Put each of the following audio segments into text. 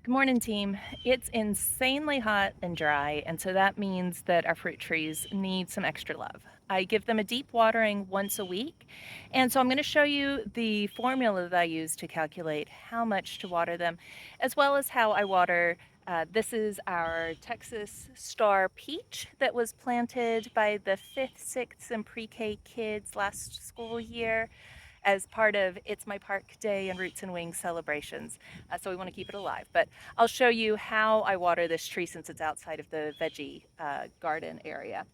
Good morning, team. It's insanely hot and dry, and so that means that our fruit trees need some extra love. I give them a deep watering once a week, and so I'm going to show you the formula that I use to calculate how much to water them, as well as how I water. This is our Texas Star Peach that was planted by the 5th, 6th, and pre-K kids last school year as part of It's My Park Day and Roots and Wings celebrations. So we want to keep it alive. But I'll show you how I water this tree since it's outside of the veggie garden area.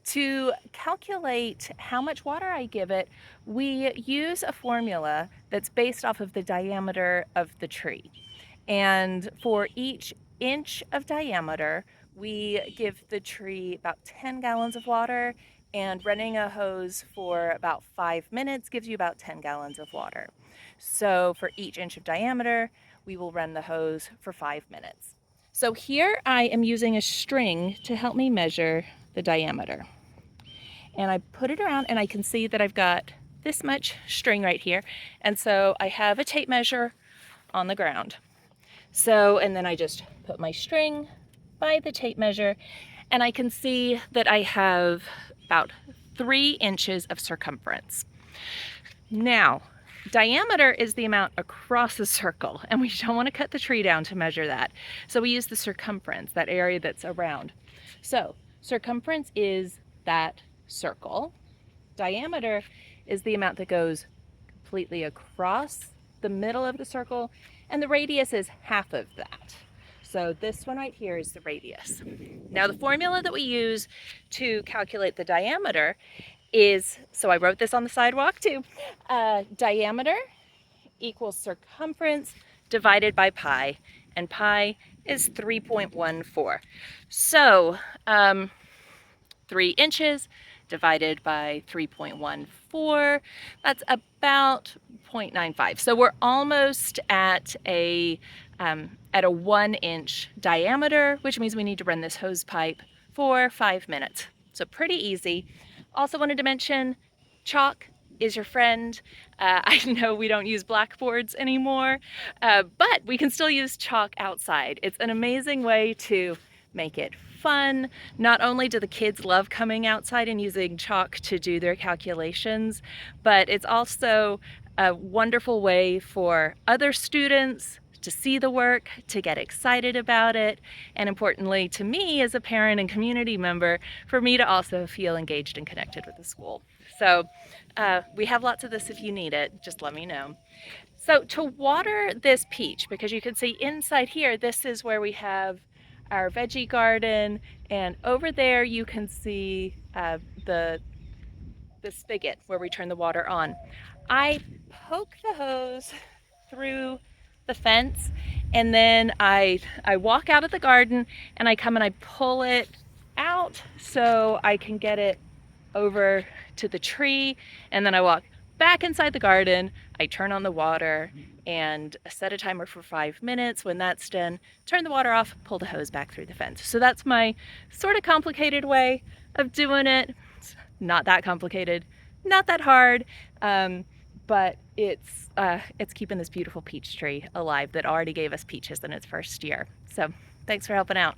To calculate how much water I give it, we use a formula that's based off of the diameter of the tree. And for each inch of diameter, we give the tree about 10 gallons of water, and running a hose for about 5 minutes gives you about 10 gallons of water. So for each inch of diameter, we will run the hose for 5 minutes. So here I am using a string to help me measure the diameter. And I put it around and I can see that I've got this much string right here. And so I have a tape measure on the ground. And then I just put my string by the tape measure and I can see that I have about 3 inches of circumference. Now, diameter is the amount across the circle, and we don't want to cut the tree down to measure that. So we use the circumference, that area that's around. So circumference is that circle. Diameter is the amount that goes completely across the middle of the circle, and the radius is half of that. So this one right here is the radius. Now the formula that we use to calculate the diameter is, so I wrote this on the sidewalk too, diameter equals circumference divided by pi, and pi is 3.14. So 3 inches divided by 3.14, that's about 0.95. So we're almost at a 1 inch diameter, which means we need to run this hose pipe for 5 minutes. So pretty easy. Also wanted to mention, chalk is your friend. I know we don't use blackboards anymore, but we can still use chalk outside. It's an amazing way to make it fun. Not only do the kids love coming outside and using chalk to do their calculations, but it's also a wonderful way for other students to see the work, to get excited about it, and importantly to me as a parent and community member, for me to also feel engaged and connected with the school. So we have lots of this if you need it, just let me know. So to water this peach, because you can see inside here, this is where we have our veggie garden, and over there you can see the spigot where we turn the water on. I poke the hose through the fence, and then I walk out of the garden and I come and I pull it out so I can get it over to the tree, and then I walk back inside the garden, I turn on the water and set a timer for 5 minutes. When that's done, turn the water off, pull the hose back through the fence. So that's my sort of complicated way of doing it. It's not that complicated, not that hard, but it's keeping this beautiful peach tree alive that already gave us peaches in its first year. So thanks for helping out.